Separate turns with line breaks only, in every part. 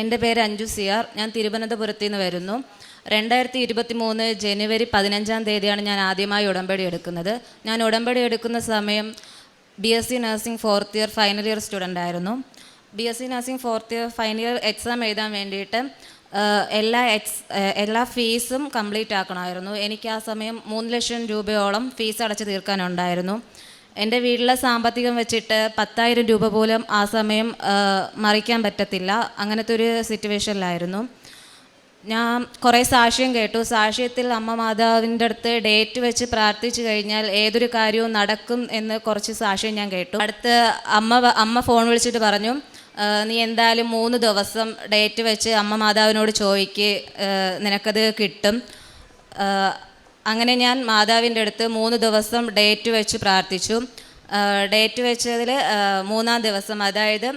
എൻ്റെ പേര് അഞ്ജു സിയാർ. ഞാൻ തിരുവനന്തപുരത്ത് നിന്ന് വരുന്നു. 2023 ജനുവരി 15-ാം തീയതിയാണ് ഞാൻ ആദ്യമായി ഉടമ്പടി എടുക്കുന്നത്. ഞാൻ ഉടമ്പടി എടുക്കുന്ന സമയം BSc nursing 4th year final year student ആയിരുന്നു. BSc nursing 4th year final year exam എഴുതാൻ വേണ്ടിയിട്ട് എല്ലാ ഫീസും കംപ്ലീറ്റ് ആക്കണമായിരുന്നു. എനിക്ക് ആ സമയം 3 ലക്ഷം രൂപയോളം ഫീസ് അടച്ച് തീർക്കാനുണ്ടായിരുന്നു. എൻ്റെ വീട്ടിലെ സാമ്പത്തികം വെച്ചിട്ട് 10,000 രൂപ പോലും ആ സമയം മറിക്കാൻ പറ്റത്തില്ല. അങ്ങനത്തെ ഒരു സിറ്റുവേഷനിലായിരുന്നു. ഞാൻ കുറേ സാക്ഷ്യം കേട്ടു. സാക്ഷ്യത്തിൽ അമ്മ മാതാവിൻ്റെ അടുത്ത് ഡേറ്റ് വെച്ച് പ്രാർത്ഥിച്ചു കഴിഞ്ഞാൽ ഏതൊരു കാര്യവും നടക്കും എന്ന് കുറച്ച് സാക്ഷ്യം ഞാൻ കേട്ടു. അടുത്ത് അമ്മ ഫോൺ വിളിച്ചിട്ട് പറഞ്ഞു, നീ എന്തായാലും 3 ദിവസം ഡേറ്റ് വെച്ച് അമ്മ മാതാവിനോട് ചോദിക്ക്, നിനക്കത് കിട്ടും. അങ്ങനെ ഞാൻ മാതാവിൻ്റെ അടുത്ത് 3 ദിവസം ഡേറ്റ് വെച്ച് പ്രാർത്ഥിച്ചു. ഡേറ്റ് വെച്ചതിൽ 3-ാം ദിവസം, അതായത്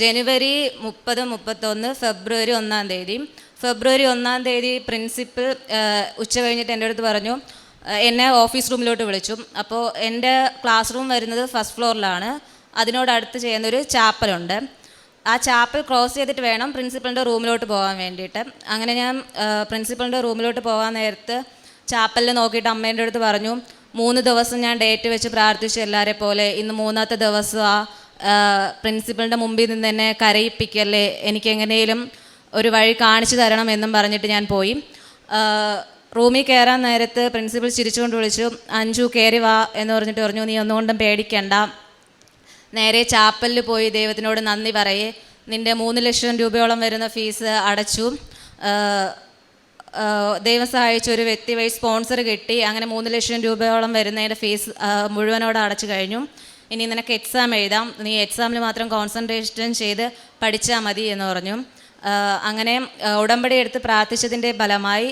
ജനുവരി 30, 31, ഫെബ്രുവരി 1-ാം തീയതി. ഫെബ്രുവരി 1-ാം തീയതി പ്രിൻസിപ്പൽ ഉച്ച കഴിഞ്ഞിട്ട് എൻ്റെ അടുത്ത് പറഞ്ഞു, എന്നെ ഓഫീസ് റൂമിലോട്ട് വിളിച്ചു. അപ്പോൾ എൻ്റെ ക്ലാസ് റൂം വരുന്നത് ഫസ്റ്റ് ഫ്ലോറിലാണ്. അതിനോടടുത്ത് ചെയ്യുന്നൊരു ചാപ്പലുണ്ട്. ആ ചാപ്പൽ ക്രോസ് ചെയ്തിട്ട് വേണം പ്രിൻസിപ്പളിൻ്റെ റൂമിലോട്ട് പോകാൻ വേണ്ടിയിട്ട്. അങ്ങനെ ഞാൻ പ്രിൻസിപ്പളിൻ്റെ റൂമിലോട്ട് പോകാൻ നേരത്ത് ചാപ്പലിൽ നോക്കിയിട്ട് അമ്മേൻ്റെ അടുത്ത് പറഞ്ഞു, 3 ദിവസം ഞാൻ ഡേറ്റ് വെച്ച് പ്രാർത്ഥിച്ചു എല്ലാവരെ പോലെ, ഇന്ന് 3-ാമത്തെ ദിവസം പ്രിൻസിപ്പളിൻ്റെ മുമ്പിൽ നിന്ന് എന്നെ കരയിപ്പിക്കല്ലേ, എനിക്കെങ്ങനെയും ഒരു വഴി കാണിച്ചു തരണം എന്നും പറഞ്ഞിട്ട് ഞാൻ പോയി. റൂമിൽ കയറാൻ നേരത്ത് പ്രിൻസിപ്പൽ ചിരിച്ചുകൊണ്ട് വിളിച്ചു, അഞ്ജു കയറി വാ എന്ന് പറഞ്ഞിട്ട് പറഞ്ഞു, നീ ഒന്നുകൊണ്ടും പേടിക്കണ്ട, നേരെ ചാപ്പലിൽ പോയി ദൈവത്തിനോട് നന്ദി പറയേ, നിൻ്റെ 3 ലക്ഷം രൂപയോളം വരുന്ന ഫീസ് അടച്ചു, ദൈവം സഹായിച്ച ഒരു വ്യക്തി വഴി സ്പോൺസർ കിട്ടി. അങ്ങനെ 3 ലക്ഷം രൂപയോളം വരുന്നതിൻ്റെ ഫീസ് മുഴുവനോടെ അടച്ചു കഴിഞ്ഞു. ഇനി നിനക്ക് എക്സാം എഴുതാം, നീ എക്സാമിൽ മാത്രം കോൺസെൻട്രേഷൻ ചെയ്ത് പഠിച്ചാൽ മതി എന്ന് പറഞ്ഞു. അങ്ങനെ ഉടമ്പടി എടുത്ത് പ്രാർത്ഥിച്ചതിൻ്റെ ഫലമായി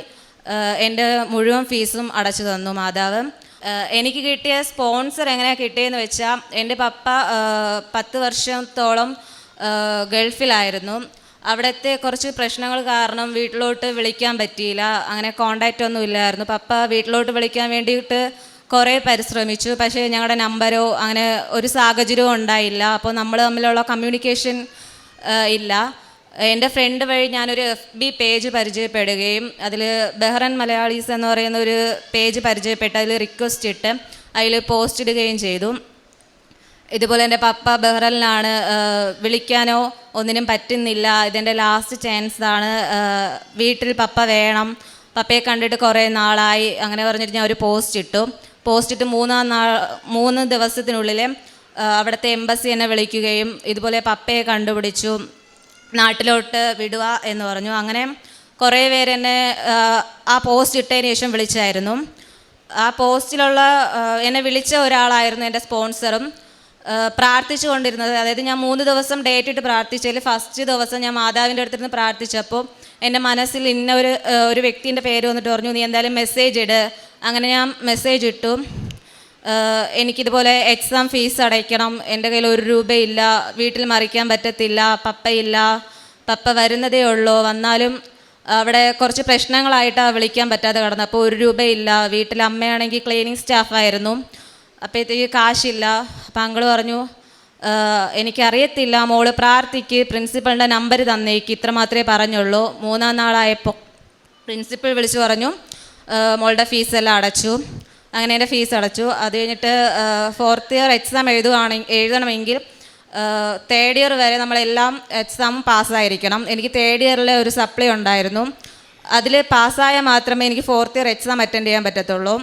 എൻ്റെ മുഴുവൻ ഫീസും അടച്ചു തന്നു മാതാവ്. എനിക്ക് കിട്ടിയ സ്പോൺസർ എങ്ങനെയാണ് കിട്ടിയെന്ന് വെച്ചാൽ, എൻ്റെ പപ്പ 10 വർഷത്തോളം ഗൾഫിലായിരുന്നു. അവിടുത്തെ കുറച്ച് പ്രശ്നങ്ങൾ കാരണം വീട്ടിലോട്ട് വിളിക്കാൻ പറ്റിയില്ല. അങ്ങനെ കോണ്ടാക്റ്റ് ഒന്നും ഇല്ലായിരുന്നു. പപ്പ വീട്ടിലോട്ട് വിളിക്കാൻ വേണ്ടിയിട്ട് കുറേ പരിശ്രമിച്ചു. പക്ഷേ ഞങ്ങളുടെ നമ്പരോ അങ്ങനെ ഒരു സാഹചര്യവും ഉണ്ടായില്ല. അപ്പോൾ നമ്മൾ തമ്മിലുള്ള കമ്മ്യൂണിക്കേഷൻ ഇല്ല. എൻ്റെ ഫ്രണ്ട് വഴി ഞാനൊരു FB പേജ് പരിചയപ്പെടുകയും അതിൽ ബഹ്റൻ മലയാളീസ് എന്ന് പറയുന്ന ഒരു പേജ് പരിചയപ്പെട്ട് അതിൽ റിക്വസ്റ്റ് ഇട്ട് അതിൽ പോസ്റ്റ് ഇടുകയും ചെയ്തു. ഇതുപോലെ എൻ്റെ പപ്പ ബഹ്റനിലാണ്, വിളിക്കാനോ ഒന്നിനും പറ്റുന്നില്ല, ഇതെൻ്റെ ലാസ്റ്റ് ചാൻസാണ്, വീട്ടിൽ പപ്പ വേണം, പപ്പയെ കണ്ടിട്ട് കുറേ നാളായി, അങ്ങനെ പറഞ്ഞിട്ട് ഞാൻ ഒരു പോസ്റ്റ് ഇട്ടു. പോസ്റ്റ് ഇട്ട് 3 ദിവസത്തിനുള്ളിൽ അവിടുത്തെ എംബസി എന്നെ വിളിക്കുകയും ഇതുപോലെ പപ്പയെ കണ്ടുപിടിച്ചു, നാട്ടിലോട്ട് വിടുക എന്ന് പറഞ്ഞു. അങ്ങനെ കുറേ പേര് എന്നെ ആ പോസ്റ്റ് ഇട്ടതിന് ശേഷം വിളിച്ചായിരുന്നു. ആ പോസ്റ്റിലുള്ള എന്നെ വിളിച്ച ഒരാളായിരുന്നു എൻ്റെ സ്പോൺസറും പ്രാർത്ഥിച്ചു കൊണ്ടിരുന്നത്. അതായത് ഞാൻ 3 ദിവസം ഡേറ്റ് ഇട്ട് പ്രാർത്ഥിച്ചതിൽ ഫസ്റ്റ് ദിവസം ഞാൻ മാതാവിൻ്റെ അടുത്തിരുന്ന് പ്രാർത്ഥിച്ചപ്പോൾ എൻ്റെ മനസ്സിൽ ഇന്ന ഒരു വ്യക്തിൻ്റെ പേര് വന്നിട്ട് പറഞ്ഞു, നീ എന്തായാലും മെസ്സേജ് ഇട്. അങ്ങനെ ഞാൻ മെസ്സേജ് ഇട്ടു, എനിക്കിതുപോലെ എക്സാം ഫീസ് അടയ്ക്കണം, എൻ്റെ കയ്യിൽ 1 രൂപയില്ല, വീട്ടിൽ മറിക്കാൻ പറ്റത്തില്ല, പപ്പയില്ല, പപ്പ വരുന്നതേ ഉള്ളൂ, വന്നാലും അവിടെ കുറച്ച് പ്രശ്നങ്ങളായിട്ടാണ് വിളിക്കാൻ പറ്റാതെ കിടന്നത്. അപ്പോൾ 1 രൂപയില്ല, വീട്ടിൽ അമ്മയാണെങ്കിൽ ക്ലീനിങ് സ്റ്റാഫായിരുന്നു, അപ്പോഴത്തേക്ക് കാശില്ല. അപ്പം അങ്കിൾ പറഞ്ഞു, എനിക്കറിയത്തില്ല, മോള് പ്രാർത്ഥിക്ക്, പ്രിൻസിപ്പളിൻ്റെ നമ്പർ തന്നേക്ക്, ഇത്ര മാത്രമേ പറഞ്ഞുള്ളൂ. 3-ാം നാളായപ്പോൾ പ്രിൻസിപ്പൾ വിളിച്ചു പറഞ്ഞു, മോളുടെ ഫീസെല്ലാം അടച്ചു. അങ്ങനെ എൻ്റെ ഫീസ് അടച്ചു. അത് കഴിഞ്ഞിട്ട് 4th ഇയർ എക്സാം എഴുതണമെങ്കിൽ 3rd ഇയർ വരെ നമ്മളെല്ലാം എക്സാം പാസ്സായിരിക്കണം. എനിക്ക് 3rd ഇയറിലെ ഒരു സപ്ലൈ ഉണ്ടായിരുന്നു. അതിൽ പാസ്സായാൽ മാത്രമേ എനിക്ക് 4th ഇയർ എക്സാം അറ്റൻഡ് ചെയ്യാൻ പറ്റത്തുള്ളൂ.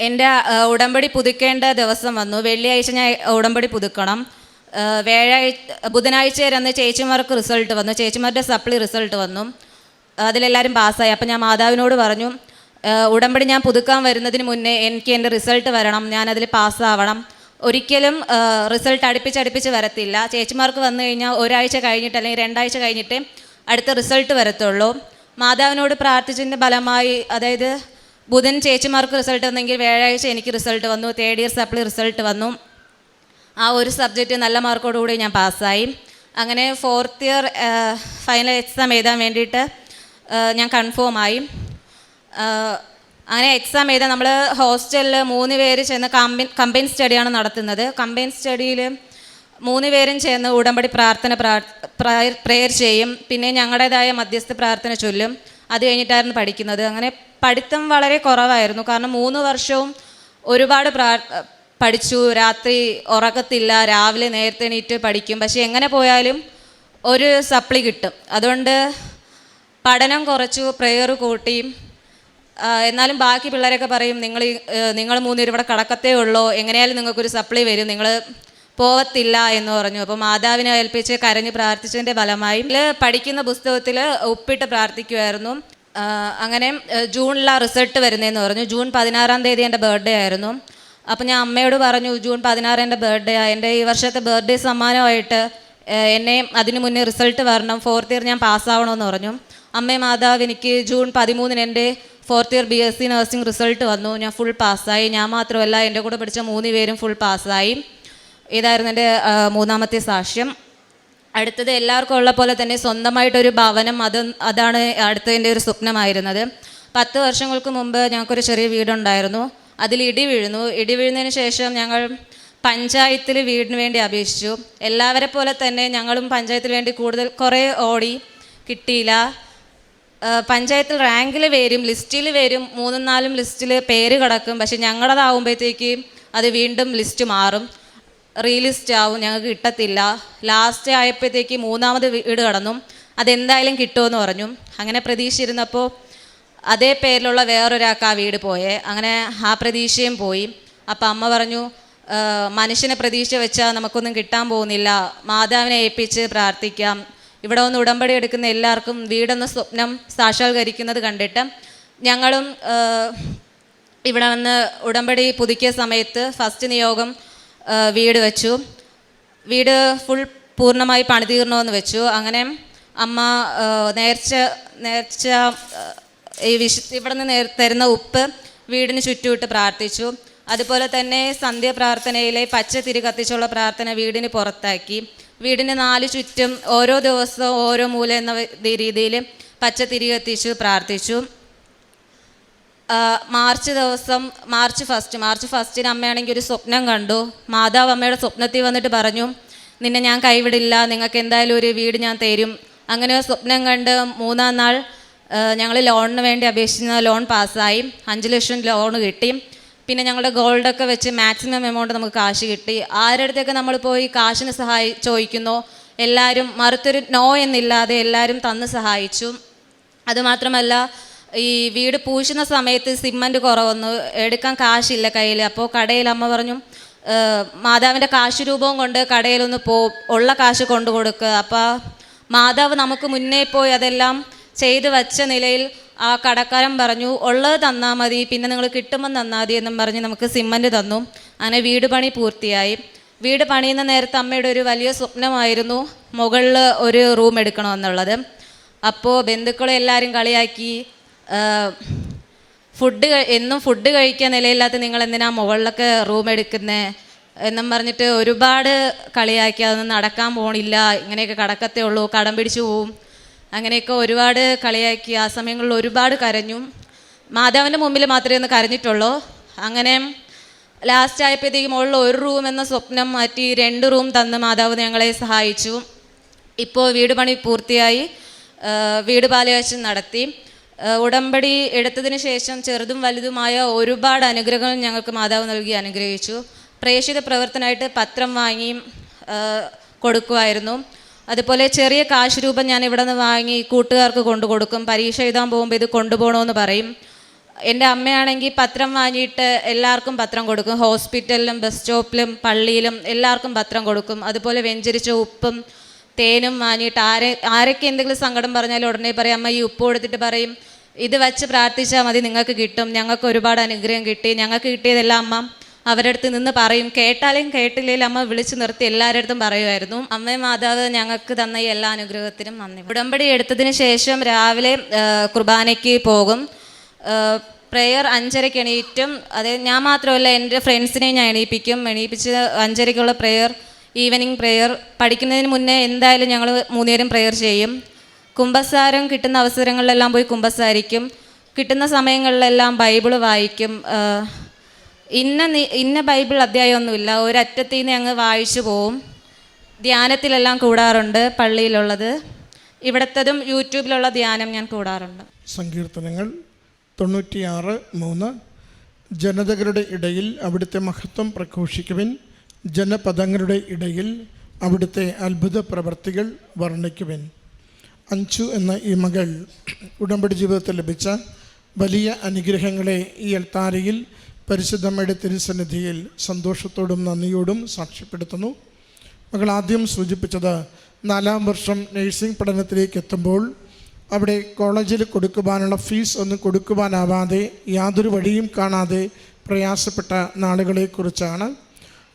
എൻ്റെ ഉടമ്പടി പുതുക്കേണ്ട ദിവസം വന്നു. വെള്ളിയാഴ്ച ഞാൻ ഉടമ്പടി പുതുക്കണം. ബുധനാഴ്ച അന്ന് ചേച്ചിമാർക്ക് റിസൾട്ട് വന്നു, ചേച്ചിമാരുടെ സപ്ലി റിസൾട്ട് വന്നു. അതിലെല്ലാവരും പാസ്സായി. അപ്പം ഞാൻ മാതാവിനോട് പറഞ്ഞു, ഉടമ്പടി ഞാൻ പുതുക്കാൻ വരുന്നതിന് മുന്നേ എനിക്ക് എൻ്റെ റിസൾട്ട് വരണം, ഞാനതിൽ പാസ്സാവണം. ഒരിക്കലും റിസൾട്ട് അടുപ്പിച്ച് വരത്തില്ല. ചേച്ചിമാർക്ക് വന്നു കഴിഞ്ഞാൽ 1 ആഴ്ച കഴിഞ്ഞിട്ട് അല്ലെങ്കിൽ 2 ആഴ്ച കഴിഞ്ഞിട്ട് അടുത്ത റിസൾട്ട് വരത്തുള്ളൂ. മാതാവിനോട് പ്രാർത്ഥിച്ചതിൻ്റെ ഫലമായി, അതായത് ബുധൻ ചേച്ചിമാർക്ക് റിസൾട്ട് വന്നെങ്കിൽ വ്യാഴാഴ്ച എനിക്ക് റിസൾട്ട് വന്നു. 3rd ഇയർ സപ്ലി റിസൾട്ട് വന്നു. ആ ഒരു സബ്ജക്റ്റ് നല്ല മാർക്കോടുകൂടി ഞാൻ പാസ്സായി. അങ്ങനെ 4th ഇയർ ഫൈനൽ എക്സാം എഴുതാൻ വേണ്ടിയിട്ട് ഞാൻ കൺഫേമായി. അങ്ങനെ എക്സാം എഴുതാൻ നമ്മൾ ഹോസ്റ്റലിൽ 3 പേര് ചെന്ന് കമ്പൈൻ സ്റ്റഡിയാണ് നടത്തുന്നത്. കമ്പൈൻ സ്റ്റഡിയിൽ മൂന്ന് പേരും ചേർന്ന് ഉടമ്പടി പ്രെയർ ചെയ്യും. പിന്നെ ഞങ്ങളുടേതായ മധ്യസ്ഥ പ്രാർത്ഥന ചൊല്ലും. അത് കഴിഞ്ഞിട്ടായിരുന്നു പഠിക്കുന്നത്. അങ്ങനെ പഠിത്തം വളരെ കുറവായിരുന്നു. കാരണം 3 വർഷവും ഒരുപാട് പഠിച്ചു. രാത്രി ഉറക്കത്തില്ല, രാവിലെ നേരത്തെ എണീറ്റ് പഠിക്കും. പക്ഷേ എങ്ങനെ പോയാലും ഒരു സപ്ലി കിട്ടും. അതുകൊണ്ട് പഠനം കുറച്ചു, പ്രെയർ കൂട്ടി. എന്നാലും ബാക്കി പിള്ളേരൊക്കെ പറയും, നിങ്ങൾ 3 പേരും ഇവിടെ കടക്കത്തേ ഉള്ളൂ, എങ്ങനെയായാലും നിങ്ങൾക്കൊരു സപ്ലി വരും, നിങ്ങൾ പോവത്തില്ല എന്ന് പറഞ്ഞു. അപ്പോൾ മാതാവിനെ ഏൽപ്പിച്ച് കരഞ്ഞ് പ്രാർത്ഥിച്ചതിൻ്റെ ഫലമായി പഠിക്കുന്ന പുസ്തകത്തിൽ ഒപ്പിട്ട് പ്രാർത്ഥിക്കുമായിരുന്നു. അങ്ങനെ ജൂണിലാണ് റിസൾട്ട് വരുന്നതെന്ന് പറഞ്ഞു. ജൂൺ 16-ാം തീയതി എൻ്റെ ബർത്ത്ഡേ ആയിരുന്നു. അപ്പോൾ ഞാൻ അമ്മയോട് പറഞ്ഞു, ജൂൺ 16 എൻ്റെ ബർത്ത്ഡേ ആണ്, എൻ്റെ ഈ വർഷത്തെ ബർത്ത്ഡേ സമ്മാനമായിട്ട് എന്നെ അതിന് മുന്നേ റിസൾട്ട് വരണം, 4th ഇയർ ഞാൻ പാസ്സാവണമെന്ന് പറഞ്ഞു. അമ്മേ മാതാവ്, എനിക്ക് ജൂൺ 13 എൻ്റെ 4th year BSc nursing result വന്നു. ഞാൻ ഫുൾ പാസ്സായി. ഞാൻ മാത്രമല്ല, എൻ്റെ കൂടെ പഠിച്ച 3 പേരും ഫുൾ പാസ്സായി. ഇതായിരുന്നു എൻ്റെ 3ാമത്തെ സാക്ഷ്യം. അടുത്തത് എല്ലാവർക്കും ഉള്ള പോലെ തന്നെ സ്വന്തമായിട്ടൊരു ഭവനം, അതാണ് അടുത്തതിൻ്റെ ഒരു സ്വപ്നമായിരുന്നത്. 10 വർഷങ്ങൾക്ക് മുമ്പ് ഞങ്ങൾക്കൊരു ചെറിയ വീടുണ്ടായിരുന്നു. അതിൽ ഇടി വീഴുന്നു. ഇടി വീഴുന്നതിന് ശേഷം ഞങ്ങൾ പഞ്ചായത്തിൽ വീടിന് വേണ്ടി അപേക്ഷിച്ചു. എല്ലാവരെ പോലെ തന്നെ ഞങ്ങളും പഞ്ചായത്തിന് വേണ്ടി കുറേ ഓടി, കിട്ടിയില്ല. പഞ്ചായത്തിൽ റാങ്കിൽ വരും, ലിസ്റ്റിൽ വരും, 3-4 ലിസ്റ്റിൽ പേര് കിടക്കും. പക്ഷെ ഞങ്ങളതാവുമ്പോഴത്തേക്ക് അത് വീണ്ടും ലിസ്റ്റ് മാറും, റീലിസ്റ്റ് ആവും, ഞങ്ങൾക്ക് കിട്ടത്തില്ല. ലാസ്റ്റ് ആയപ്പോഴത്തേക്ക് 3ാമത് വീട് കടന്നു. അതെന്തായാലും കിട്ടുമെന്ന് പറഞ്ഞു. അങ്ങനെ പ്രതീക്ഷിച്ചിരുന്നപ്പോൾ അതേ പേരിലുള്ള വേറൊരാൾക്ക് ആ വീട് പോയേ. അങ്ങനെ ആ പ്രതീക്ഷയും പോയി. അപ്പം അമ്മ പറഞ്ഞു, മനുഷ്യനെ പ്രതീക്ഷ വെച്ചാൽ നമുക്കൊന്നും കിട്ടാൻ പോകുന്നില്ല, മാതാവിനെ ഏൽപ്പിച്ച് പ്രാർത്ഥിക്കാം. ഇവിടെ വന്ന് ഉടമ്പടി എടുക്കുന്ന എല്ലാവർക്കും വീടെന്ന സ്വപ്നം സാക്ഷാത്കരിക്കുന്നത് കണ്ടിട്ട് ഞങ്ങളും ഇവിടെ വന്ന് ഉടമ്പടി പുതുക്കിയ സമയത്ത് ഫസ്റ്റ് നിയോഗം വീട് വെച്ചു. വീട് പൂർണ്ണമായി പണിതീർണമെന്ന് വെച്ചു. അങ്ങനെ അമ്മ നേർച്ച ഇവിടെ നിന്ന് തരുന്ന ഉപ്പ് വീടിന് ചുറ്റുമിട്ട് പ്രാർത്ഥിച്ചു. അതുപോലെ തന്നെ സന്ധ്യാപ്രാർത്ഥനയിലെ പച്ച തിരി കത്തിച്ചുള്ള പ്രാർത്ഥന വീടിന് പുറത്താക്കി. വീടിന് 4 ചുറ്റും ഓരോ ദിവസവും ഓരോ മൂല എന്ന രീതിയിൽ പച്ച തിരി കത്തിച്ചു പ്രാർത്ഥിച്ചു. മാർച്ച് ഫസ്റ്റിന് അമ്മയാണെങ്കിൽ ഒരു സ്വപ്നം കണ്ടു. മാതാവ് അമ്മയുടെ സ്വപ്നത്തിൽ വന്നിട്ട് പറഞ്ഞു, നിന്നെ ഞാൻ കൈവിടില്ല, നിങ്ങൾക്ക് എന്തായാലും ഒരു വീട് ഞാൻ തരും. അങ്ങനെ സ്വപ്നം കണ്ട് 3-ാം നാൾ ഞങ്ങൾ ലോണിന് വേണ്ടി അപേക്ഷിച്ച ലോൺ പാസ്സായി. 5 ലക്ഷം ലോൺ കിട്ടി. പിന്നെ ഞങ്ങളുടെ ഗോൾഡൊക്കെ വെച്ച് മാക്സിമം എമൗണ്ട് നമുക്ക് കാശ് കിട്ടി. ആരുടെ അടുത്തൊക്കെ നമ്മൾ പോയി കാശിന് ചോദിക്കുന്നോ എല്ലാവരും മറുത്തൊരു നോ എന്നില്ലാതെ എല്ലാവരും തന്ന് സഹായിച്ചു. അതുമാത്രമല്ല, ഈ വീട് പൂശുന്ന സമയത്ത് സിമൻറ്റ് കുറവൊന്നു എടുക്കാൻ കാശില്ല കയ്യിൽ. അപ്പോൾ കടയിൽ അമ്മ പറഞ്ഞു, മാതാവിൻ്റെ കാശ് രൂപവും കൊണ്ട് കടയിലൊന്ന് ഉള്ള കാശ് കൊണ്ടു കൊടുക്കുക. അപ്പോൾ മാതാവ് നമുക്ക് മുന്നേ പോയി അതെല്ലാം ചെയ്ത് വച്ച നിലയിൽ ആ കടക്കാരൻ പറഞ്ഞു, ഉള്ളത് തന്നാൽ മതി, പിന്നെ നിങ്ങൾ കിട്ടുമ്പോൾ തന്നാൽ മതി എന്നും പറഞ്ഞ് നമുക്ക് സിമൻറ്റ് തന്നു. അങ്ങനെ വീട് പണി പൂർത്തിയായി. വീട് പണിയുന്ന നേരത്തെ അമ്മയുടെ ഒരു വലിയ സ്വപ്നമായിരുന്നു മുകളിൽ ഒരു റൂം എടുക്കണമെന്നുള്ളത്. അപ്പോൾ ബന്ധുക്കളെ എല്ലാവരും കളിയാക്കി, എന്നും ഫുഡ് കഴിക്കാൻ നിലയില്ലാത്ത നിങ്ങൾ എന്തിനാ മുകളിലൊക്കെ റൂം എടുക്കുന്നത് എന്നും പറഞ്ഞിട്ട് ഒരുപാട് കളിയാക്കി. അതൊന്നും നടക്കാൻ പോണില്ല, ഇങ്ങനെയൊക്കെ കടക്കത്തേ ഉള്ളൂ, കടം പിടിച്ചു പോവും, അങ്ങനെയൊക്കെ ഒരുപാട് കളിയാക്കി. ആ സമയങ്ങളിൽ ഒരുപാട് കരഞ്ഞു. മാതാവിൻ്റെ മുമ്പിൽ മാത്രമേ ഒന്ന് കരഞ്ഞിട്ടുള്ളൂ. അങ്ങനെ ലാസ്റ്റ് ആയപ്പോഴത്തേക്കും മുകളിൽ ഒരു റൂം എന്ന സ്വപ്നം മാറ്റി 2 റൂം തന്ന് മാതാവ് ഞങ്ങളെ സഹായിച്ചു. ഇപ്പോൾ വീട് പണി പൂർത്തിയായി. വീട് പാലുകാച്ചൽ നടത്തി. ഉടമ്പടി എടുത്തതിന് ശേഷം ചെറുതും വലുതുമായ ഒരുപാട് അനുഗ്രഹങ്ങൾ ഞങ്ങൾക്ക് മാതാവ് നൽകി അനുഗ്രഹിച്ചു. പ്രേക്ഷിത പ്രവർത്തനമായിട്ട് പത്രം വാങ്ങി കൊടുക്കുമായിരുന്നു. അതുപോലെ ചെറിയ കാശ് രൂപം ഞാൻ ഇവിടെ നിന്ന് വാങ്ങി കൂട്ടുകാർക്ക് കൊണ്ടു കൊടുക്കും. പരീക്ഷ എഴുതാൻ പോകുമ്പോൾ ഇത് കൊണ്ടുപോകണമെന്ന് പറയും. എൻ്റെ അമ്മയാണെങ്കിൽ പത്രം വാങ്ങിയിട്ട് എല്ലാവർക്കും പത്രം കൊടുക്കും. ഹോസ്പിറ്റലിലും ബസ് സ്റ്റോപ്പിലും പള്ളിയിലും എല്ലാവർക്കും പത്രം കൊടുക്കും. അതുപോലെ വെഞ്ചരിച്ച ഉപ്പും തേനും വാങ്ങിയിട്ട് ആരൊക്കെ എന്തെങ്കിലും സങ്കടം പറഞ്ഞാലും ഉടനെ പറയും, അമ്മ ഈ ഉപ്പ് കൊടുത്തിട്ട് പറയും, ഇത് വച്ച് പ്രാർത്ഥിച്ചാൽ മതി, നിങ്ങൾക്ക് കിട്ടും. ഞങ്ങൾക്ക് ഒരുപാട് അനുഗ്രഹം കിട്ടി. ഞങ്ങൾക്ക് കിട്ടിയതെല്ലാം അമ്മ അവരുടെ അടുത്ത് നിന്ന് പറയും. കേട്ടാലും കേട്ടില്ലെങ്കിലും അമ്മ വിളിച്ചു നിർത്തി എല്ലാവരുടെ അടുത്തും പറയുമായിരുന്നു. അമ്മ മാതാവ് ഞങ്ങൾക്ക് തന്ന ഈ എല്ലാ അനുഗ്രഹത്തിനും നന്ദി. ഉടമ്പടി എടുത്തതിന് ശേഷം രാവിലെ കുർബാനയ്ക്ക് പോകും. പ്രെയർ 5:30 എണീറ്റും. അത് ഞാൻ മാത്രമല്ല, എൻ്റെ ഫ്രണ്ട്സിനെ ഞാൻ എണീപ്പിച്ച് 5:30 പ്രെയർ, ഈവനിങ് പ്രെയർ. പഠിക്കുന്നതിന് മുന്നേ എന്തായാലും ഞങ്ങൾ 3 നേരം പ്രെയർ ചെയ്യും. കുമ്പസാരം കിട്ടുന്ന അവസരങ്ങളിലെല്ലാം പോയി കുമ്പസാരിക്കും. കിട്ടുന്ന സമയങ്ങളിലെല്ലാം ബൈബിള് വായിക്കും. ഇന്ന ബൈബിൾ അധ്യായമൊന്നുമില്ല, ഒരറ്റത്തിൽ നിന്ന് അങ്ങ് വായിച്ചു പോവും.
ധ്യാനത്തിലെല്ലാം കൂടാറുണ്ട്, പള്ളിയിലുള്ളത്. ഇവിടത്തതും യൂട്യൂബിലുള്ള ധ്യാനം ഞാൻ കൂടാറുണ്ട്.
സങ്കീർത്തനങ്ങൾ 96:3. ജനതകളുടെ ഇടയിൽ അവിടുത്തെ മഹത്വം പ്രഘോഷിക്കുവിൻ, ജനപദങ്ങളുടെ ഇടയിൽ അവിടുത്തെ അത്ഭുത പ്രവർത്തികൾ വർണ്ണിക്കുവിൻ. അഞ്ചു എന്ന ഈ മകൾ ഉടമ്പടി ജീവിതത്തിൽ ലഭിച്ച വലിയ അനുഗ്രഹങ്ങളെ ഈ അൾത്താരയിൽ പരിശുദ്ധമ്മയുടെ തിരുസന്നിധിയിൽ സന്തോഷത്തോടും നന്ദിയോടും സാക്ഷ്യപ്പെടുത്തുന്നു. മകൾ ആദ്യം സൂചിപ്പിച്ചത് 4-ാം വർഷം നഴ്സിംഗ് പഠനത്തിലേക്ക് എത്തുമ്പോൾ അവിടെ കോളേജിൽ കൊടുക്കുവാനുള്ള ഫീസ് ഒന്നും കൊടുക്കുവാനാവാതെ യാതൊരു വഴിയും കാണാതെ പ്രയാസപ്പെട്ട നാളുകളെക്കുറിച്ചാണ്.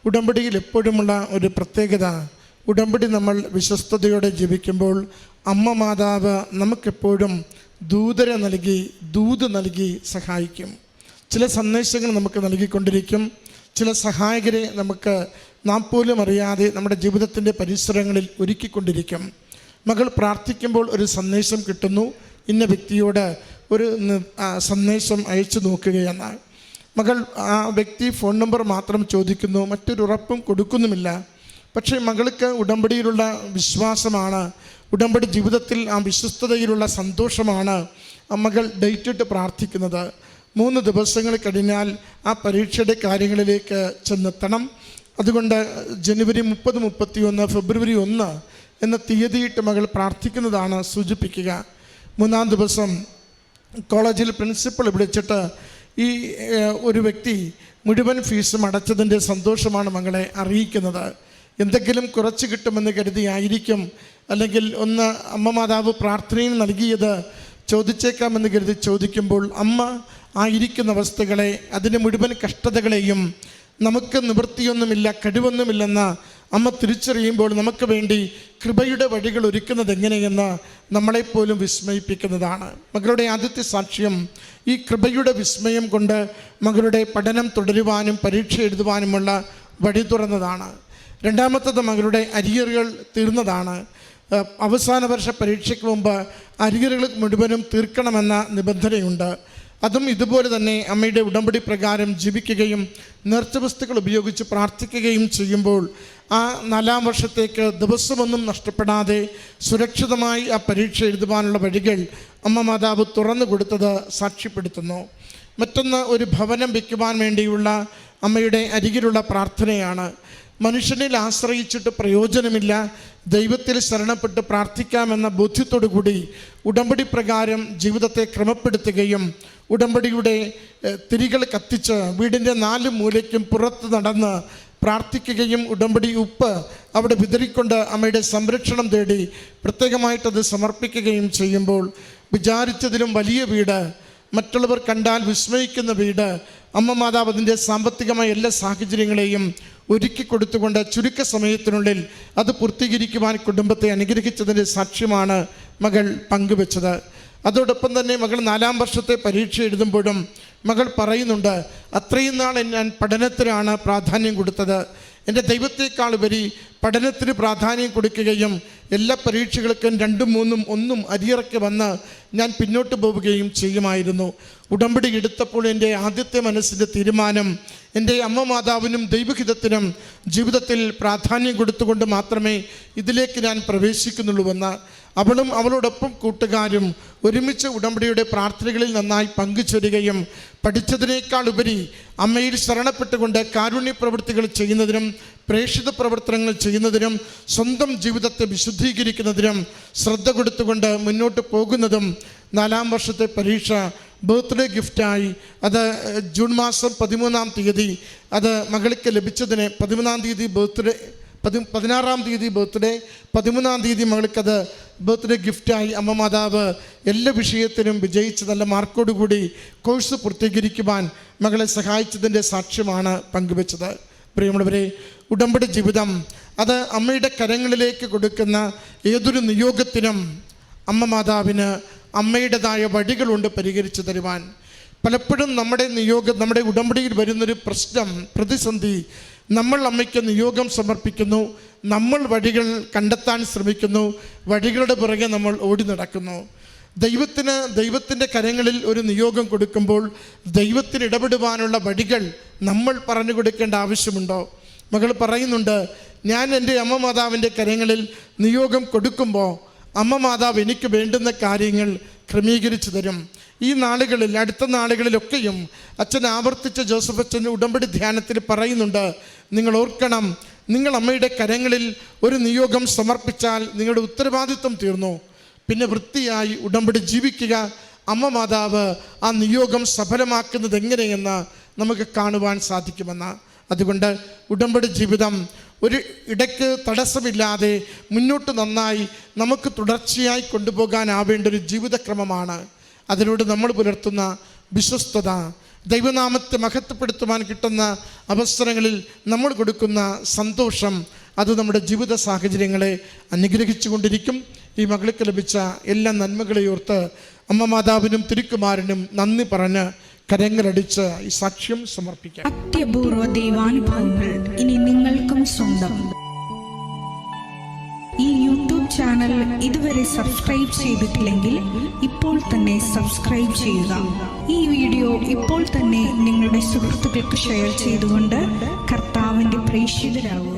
ഉടമ്പടിയിൽ എപ്പോഴുമുള്ള ഒരു പ്രത്യേകത, ഉടമ്പടി നമ്മൾ വിശ്വസ്തയോടെ ജീവിക്കുമ്പോൾ അമ്മ മാതാവ് നമുക്കെപ്പോഴും ദൂത് നൽകി സഹായിക്കും. ചില സന്ദേശങ്ങൾ നമുക്ക് നൽകിക്കൊണ്ടിരിക്കും. ചില സഹായകരെ നാം പോലും അറിയാതെ നമ്മുടെ ജീവിതത്തിൻ്റെ പരിസരങ്ങളിൽ ഒരുക്കിക്കൊണ്ടിരിക്കും. മകൾ പ്രാർത്ഥിക്കുമ്പോൾ ഒരു സന്ദേശം കിട്ടുന്നു, ഇന്ന വ്യക്തിയോട് ഒരു സന്ദേശം അയച്ചു നോക്കുകയെന്ന്. മകൾ ആ വ്യക്തി ഫോൺ നമ്പർ മാത്രം ചോദിക്കുന്നു, മറ്റൊരു ഉറപ്പും കൊടുക്കുന്നുമില്ല. പക്ഷേ മകൾക്ക് ഉടമ്പടിയിലുള്ള വിശ്വാസമാണ്, ഉടമ്പടി ജീവിതത്തിൽ ആ വിശ്വസ്തതയിലുള്ള സന്തോഷമാണ് മകൾ ഡേറ്റിട്ട് പ്രാർത്ഥിക്കുന്നത്. 3 ദിവസങ്ങൾ കഴിഞ്ഞാൽ ആ പരീക്ഷയുടെ കാര്യങ്ങളിലേക്ക് ചെന്നെത്തണം. അതുകൊണ്ട് ജനുവരി 30, 31, ഫെബ്രുവരി 1 എന്ന തീയതിയിട്ട് മകൾ പ്രാർത്ഥിക്കുന്നതാണ് സൂചിപ്പിക്കുക. 3-ാം ദിവസം കോളേജിൽ പ്രിൻസിപ്പൾ വിളിച്ചിട്ട് ഈ ഒരു വ്യക്തി മുഴുവൻ ഫീസും അടച്ചതിൻ്റെ സന്തോഷമാണ് മകളെ അറിയിക്കുന്നത്. എന്തെങ്കിലും കുറച്ച് കിട്ടുമെന്ന് കരുതിയായിരിക്കും, അല്ലെങ്കിൽ ഒന്ന് അമ്മ മാതാവ് പ്രാർത്ഥനയിൽ നൽകിയത് ചോദിച്ചേക്കാമെന്ന് കരുതി ചോദിക്കുമ്പോൾ അമ്മ ആയിരിക്കുന്ന അവസ്ഥകളെ, അതിൻ്റെ മുഴുവൻ കഷ്ടതകളെയും നമുക്ക് നിവൃത്തിയൊന്നുമില്ല, കഴിവൊന്നുമില്ലെന്ന് അമ്മ തിരിച്ചറിയുമ്പോൾ നമുക്ക് വേണ്ടി കൃപയുടെ വഴികൾ ഒരുക്കുന്നത് എങ്ങനെയെന്ന് നമ്മളെപ്പോലും വിസ്മയിപ്പിക്കുന്നതാണ്. മകളുടെ ആദ്യത്തെ സാക്ഷ്യം ഈ കൃപയുടെ വിസ്മയം കൊണ്ട് മകളുടെ പഠനം തുടരുവാനും പരീക്ഷ എഴുതുവാനുമുള്ള വഴി തുറന്നതാണ്. രണ്ടാമത്തത് മകളുടെ അരിയറുകൾ തീർന്നതാണ്. അവസാന വർഷ പരീക്ഷയ്ക്ക് മുമ്പ് അരിയറുകൾ മുഴുവനും തീർക്കണമെന്ന നിബന്ധനയുണ്ട്. അതും ഇതുപോലെ തന്നെ അമ്മയുടെ ഉടമ്പടി പ്രകാരം ജീവിക്കുകയും നേർച്ച വസ്തുക്കൾ ഉപയോഗിച്ച് പ്രാർത്ഥിക്കുകയും ചെയ്യുമ്പോൾ ആ 4-ാം വർഷത്തേക്ക് ദിവസമൊന്നും നഷ്ടപ്പെടാതെ സുരക്ഷിതമായി ആ പരീക്ഷ എഴുതുവാനുള്ള വഴികൾ അമ്മ മാതാവ് തുറന്നു കൊടുത്തത് സാക്ഷ്യപ്പെടുത്തുന്നു. മറ്റൊന്ന്, ഒരു ഭവനം വയ്ക്കുവാൻ വേണ്ടിയുള്ള അമ്മയുടെ അരികിലുള്ള പ്രാർത്ഥനയാണ്. മനുഷ്യനിൽ ആശ്രയിച്ചിട്ട് പ്രയോജനമില്ല, ദൈവത്തിൽ ശരണപ്പെട്ട് പ്രാർത്ഥിക്കാമെന്ന ബോധ്യത്തോടു കൂടി ഉടമ്പടി പ്രകാരം ജീവിതത്തെ ക്രമപ്പെടുത്തുകയും ഉടമ്പടിയുടെ തിരികൾ കത്തിച്ച് വീടിൻ്റെ 4 മൂലയ്ക്കും പുറത്ത് നടന്ന് പ്രാർത്ഥിക്കുകയും ഉടമ്പടി ഉപ്പ് അവിടെ വിതറിക്കൊണ്ട് അമ്മയുടെ സംരക്ഷണം തേടി പ്രത്യേകമായിട്ടത് സമർപ്പിക്കുകയും ചെയ്യുമ്പോൾ വിചാരിച്ചതിലും വലിയ വീട്, മറ്റുള്ളവർ കണ്ടാൽ വിസ്മയിക്കുന്ന വീട്, അമ്മ മാതാവ് അതിൻ്റെ സാമ്പത്തികമായ എല്ലാ സാഹചര്യങ്ങളെയും ഒരുക്കി കൊടുത്തുകൊണ്ട് ചുരുക്ക സമയത്തിനുള്ളിൽ അത് പൂർത്തീകരിക്കുവാൻ കുടുംബത്തെ അനുഗ്രഹിച്ചതിൻ്റെ സാക്ഷ്യമാണ് മകൾ പങ്കുവെച്ചത്. അതോടൊപ്പം തന്നെ മകൾ 4-ാം വർഷത്തെ പരീക്ഷ എഴുതുമ്പോഴും മകൾ പറയുന്നുണ്ട്, അത്രയും നാൾ ഞാൻ പഠനത്തിനാണ് പ്രാധാന്യം കൊടുത്തത്, എൻ്റെ ദൈവത്തെക്കാൾ ഉപരി പഠനത്തിന് പ്രാധാന്യം കൊടുക്കുകയും എല്ലാ പരീക്ഷകൾക്കും 2, 3, 1 അരിയിറക്കി വന്ന് ഞാൻ പിന്നോട്ട് പോവുകയും ചെയ്യുമായിരുന്നു. ഉടമ്പടി എടുത്തപ്പോൾ എൻ്റെ ആദ്യത്തെ മനസ്സിൻ്റെ തീരുമാനം എൻ്റെ അമ്മ മാതാവിനും ദൈവഹിതത്തിനും ജീവിതത്തിൽ പ്രാധാന്യം കൊടുത്തുകൊണ്ട് മാത്രമേ ഇതിലേക്ക് ഞാൻ പ്രവേശിക്കുന്നുള്ളൂവെന്ന്. അവളും അവളോടൊപ്പം കൂട്ടുകാരും ഒരുമിച്ച് ഉടമ്പടിയുടെ പ്രാർത്ഥനകളിൽ നന്നായി പങ്കുചേരുകയും പഠിച്ചതിനേക്കാൾ ഉപരി അമ്മയിൽ ശരണപ്പെട്ടുകൊണ്ട് കാരുണ്യ പ്രവൃത്തികൾ ചെയ്യുന്നതിനും പ്രേക്ഷിത പ്രവർത്തനങ്ങൾ ചെയ്യുന്നതിനും സ്വന്തം ജീവിതത്തെ വിശുദ്ധീകരിക്കുന്നതിനും ശ്രദ്ധ കൊടുത്തുകൊണ്ട് മുന്നോട്ട് പോകുന്നതും 4-ാം വർഷത്തെ പരീക്ഷ ബർത്ത്ഡേ ഗിഫ്റ്റായി അത് ജൂൺ മാസം 13-ാം തീയതി അത് മകൾക്ക് ലഭിച്ചതിന് 11-ാം തീയതി ബർത്ത്ഡേ, 16-ാം തീയതി ബർത്ത്ഡേ, 13-ാം തീയതി മകൾക്കത് ബർത്ത്ഡേ ഗിഫ്റ്റായി അമ്മ മാതാവ് എല്ലാ വിഷയത്തിനും വിജയിച്ച് നല്ല മാർക്കോടുകൂടി കോഴ്സ് പൂർത്തീകരിക്കുവാൻ മകളെ സഹായിച്ചതിൻ്റെ സാക്ഷ്യമാണ് പങ്കുവെച്ചത്. പ്രിയമുള്ളവരെ, ഉടമ്പടി ജീവിതം അത് അമ്മയുടെ കരങ്ങളിലേക്ക് കൊടുക്കുന്ന ഏതൊരു നിയോഗത്തിനും അമ്മ മാതാവിന് അമ്മയുടേതായ വഴികളുണ്ട് പരിഹരിച്ചു തരുവാൻ. പലപ്പോഴും നമ്മുടെ ഉടമ്പടിയിൽ വരുന്നൊരു പ്രശ്നം, പ്രതിസന്ധി, നമ്മൾ അമ്മയ്ക്ക് നിയോഗം സമർപ്പിക്കുന്നു, നമ്മൾ വഴികൾ കണ്ടെത്താൻ ശ്രമിക്കുന്നു, വഴികളുടെ പുറകെ നമ്മൾ ഓടി നടക്കുന്നു. ദൈവത്തിൻ്റെ കരങ്ങളിൽ ഒരു നിയോഗം കൊടുക്കുമ്പോൾ ദൈവത്തിന് ഇടപെടുവാനുള്ള വഴികൾ നമ്മൾ പറഞ്ഞു കൊടുക്കേണ്ട ആവശ്യമുണ്ടോ? മകൾ പറയുന്നുണ്ട്, ഞാൻ എൻ്റെ അമ്മ മാതാവിൻ്റെ കരങ്ങളിൽ നിയോഗം കൊടുക്കുമ്പോൾ അമ്മ മാതാവ് എനിക്ക് വേണ്ടുന്ന കാര്യങ്ങൾ ക്രമീകരിച്ചു തരും. ഈ നാളുകളിൽ, അടുത്ത നാളുകളിലൊക്കെയും അച്ഛൻ ആവർത്തിച്ച ജോസഫ് അച്ഛൻ്റെ ഉടമ്പടി ധ്യാനത്തിൽ പറയുന്നുണ്ട്, നിങ്ങൾ ഓർക്കണം, നിങ്ങൾ അമ്മയുടെ കരങ്ങളിൽ ഒരു നിയോഗം സമർപ്പിച്ചാൽ നിങ്ങളുടെ ഉത്തരവാദിത്വം തീർന്നു. പിന്നെ വൃത്തിയായി ഉടമ്പടി ജീവിക്കുക. അമ്മ മാതാവ് ആ നിയോഗം സഫലമാക്കുന്നത് എങ്ങനെയെന്ന് നമുക്ക് കാണുവാൻ സാധിക്കുമെന്ന്. അതുകൊണ്ട് ഉടമ്പടി ജീവിതം ഒരു ഇടയ്ക്ക് തടസ്സമില്ലാതെ മുന്നോട്ട് നന്നായി നമുക്ക് തുടർച്ചയായി കൊണ്ടുപോകാനാവേണ്ട ഒരു ജീവിതക്രമമാണ്. അതിലൂടെ നമ്മൾ പുലർത്തുന്ന വിശ്വസ്തത, ദൈവനാമത്തെ മഹത്വപ്പെടുത്തുവാൻ കിട്ടുന്ന അവസരങ്ങളിൽ നമ്മൾ കൊടുക്കുന്ന സന്തോഷം, അത് നമ്മുടെ ജീവിത സാഹചര്യങ്ങളെ അനുഗ്രഹിച്ചു കൊണ്ടിരിക്കും. ഈ മകൾക്ക് ലഭിച്ച എല്ലാ നന്മകളെയോർത്ത് അമ്മ മാതാവിനും തിരുക്കുമാരനും നന്ദി പറഞ്ഞ് കരങ്ങളടിച്ച് ഈ സാക്ഷ്യം സമർപ്പിക്കാം.
അത്യപൂർവ ദൈവാനുഭവങ്ങൾ ഇനി നിങ്ങൾക്കും സ്വന്തം. ഈ യൂട്യൂബ് ചാനൽ ഇതുവരെ സബ്സ്ക്രൈബ് ചെയ്തിട്ടില്ലെങ്കിൽ ഇപ്പോൾ തന്നെ സബ്സ്ക്രൈബ് ചെയ്യുക. ഈ വീഡിയോ ഇപ്പോൾ തന്നെ നിങ്ങളുടെ സുഹൃത്തുക്കൾക്ക് ഷെയർ ചെയ്തുകൊണ്ട് കർത്താവിൻ്റെ പ്രേക്ഷിതരാകുക.